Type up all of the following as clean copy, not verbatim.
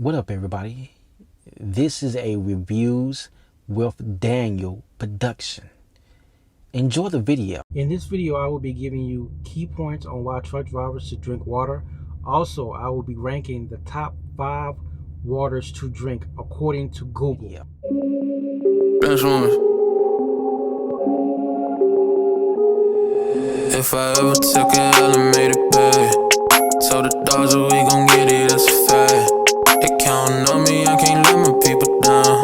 What up, everybody? This is a Reviews with Daniel production. Enjoy the video. In this video, I will be giving you key points on why truck drivers should drink water. Also, I will be ranking the top 5 waters to drink according to Google. If I ever took an elevator back, told the dogs that we gon' get it, that's a fact. They counting on me, I can't let my people down.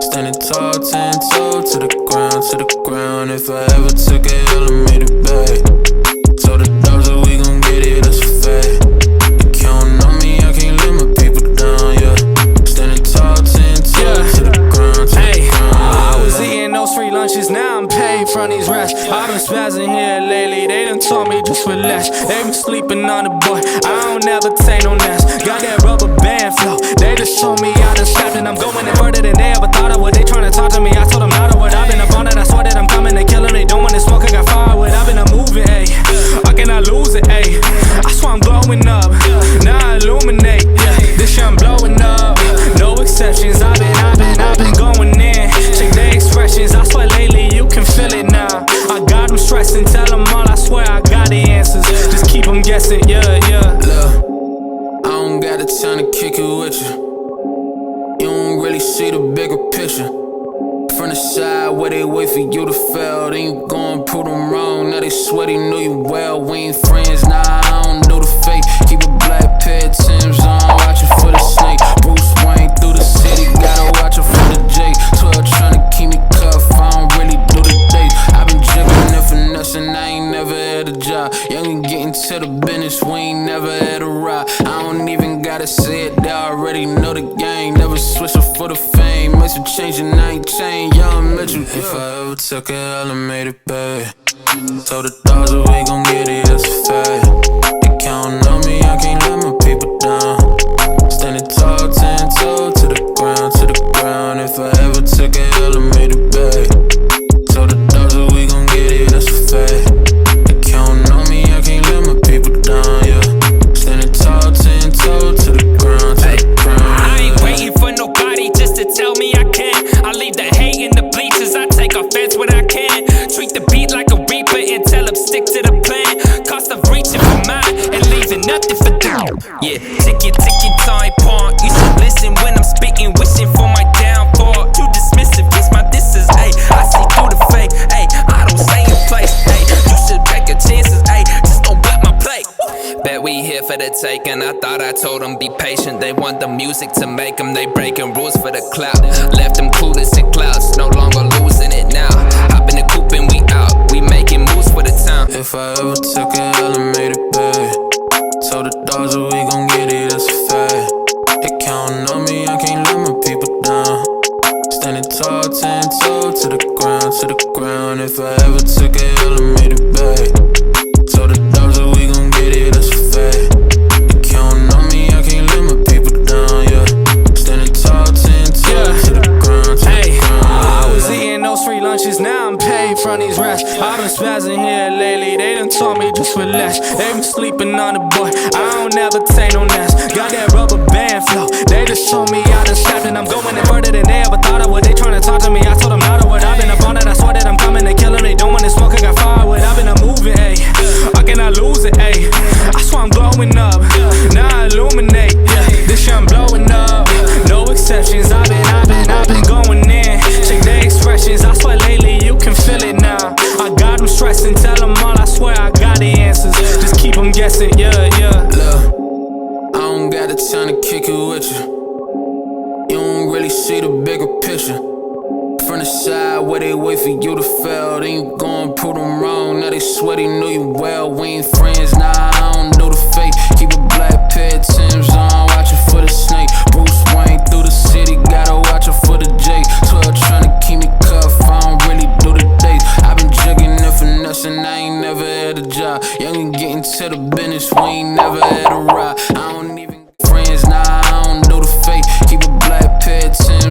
Standing tall, 10 toes to the ground. If I ever took an elevator back, told the dogs that we gon' get it, that's a fact. They counting on me, I can't let my people down, yeah. Standing tall, 10 toes to the ground, I was eating those free lunches, now I'm paid from these rats. I've been spazzing here lately, they done told me just relax. They been sleeping on the boy, I don't ever take no naps. Got that rubber band flow, they just told me I done snapped. And I'm going in further than they ever thought I would. They tryna talk to me, I told them not a word. I've been up on it, I swear that I'm coming, they killing me. Don't want this smoke, I got firewood. I've been moving, ayy, I cannot lose it, ayy. I swear I'm glowing up, now I illuminate, yeah. This year I'm blowing up, no exceptions. I've been going in. Check their expressions, I swear lately you can feel it now. I got them stressing, tell them all, I swear I got the answers. Just keep them guessing, yeah. Look, I don't got the time to kick it with you. You don't really see the bigger picture. From the side where they wait for you to fail, then you go and prove them wrong. Now they swear they knew you well. We ain't friends, nah, I don't do the fake. Keep a black pair of Timbs on, watching for the snake. Bruce Wayne through the city, gotta watch her for the J. 12 tryna keep me cuffed, I don't really do the dates. I been jiggling and finessing, I ain't never had a job. Young and getting to the business, we ain't never had a ride. I don't even gotta say it, they already know the game. Never switch up for the fame, makes a change and I ain't changed. Young Mitchell, if I ever took an elevator back, told the dogs that we gon' get it, that's a fact. They counting on me, I can't let my people down. Standing tall, 10 toes to the ground. If I ever took an elevator back, told the dogs that we gon' get it, that's a fact. They counting on me, I can't let my people down, yeah. Standing tall, 10 toes to the ground, I ain't waiting for nobody just to tell me I can. I leave the hate in the bleachers, I take offense when I can. Treat the beat like a reaper and tell them stick to the plan. Cost of reaching for mine and leaving nothing for them. Yeah, ticket time pawn. You should listen when I'm speaking, wishing for my downfall. Too dismissive, it's my disses, ayy. I see through the fake, ayy. I don't stay in place, ayy. You should take your chances, ayy. Just don't block my plate. Bet we here for the taking. I thought I told them be patient. They want the music to make them. They breaking rules for the clout. Left them clueless in clouds. No longer losing it now. Hop in the coupe and we out. We making moves for the town. If I ever took an elevator back, told the dogs that we gon' get it, that's a fact. They counting on me, I can't let my people down. Standing tall, 10 toes to the ground. If I ever took an elevator back, told the dogs that we gon' get it, that's a fact. They counting on me, I can't let my people down, yeah. Standing tall, 10 toes to the ground, I was eating those free lunches, now I'm paid from these rats. I've been spazzing here lately, they done told me just relax. They been sleeping on the boy, I don't ever take no naps. Got that rubber band flow, they just told me I done snapped. And I'm going in further than they ever thought I would. They tryna talk to me, I told them not a word. I've been up on it, I swear that I'm coming, they killing me. Don't want this smoke, I got firewood. I've been moving, ayy, I cannot lose it, ayy. I swear I'm glowing up, now I illuminate, yeah. This year I'm blowing up, no exceptions. I've been going in. Check their expressions, I swear lately you can feel it now. I got them stressing, tell them all, I swear I got the answers. Just keep them guessing, yeah. Look, I don't got the time to kick it with you. You don't really see the bigger picture. From the side where they wait for you to fail, then you go and prove them wrong. Now they swear they knew you well. We ain't friends, nah, I don't do the fake. Keep a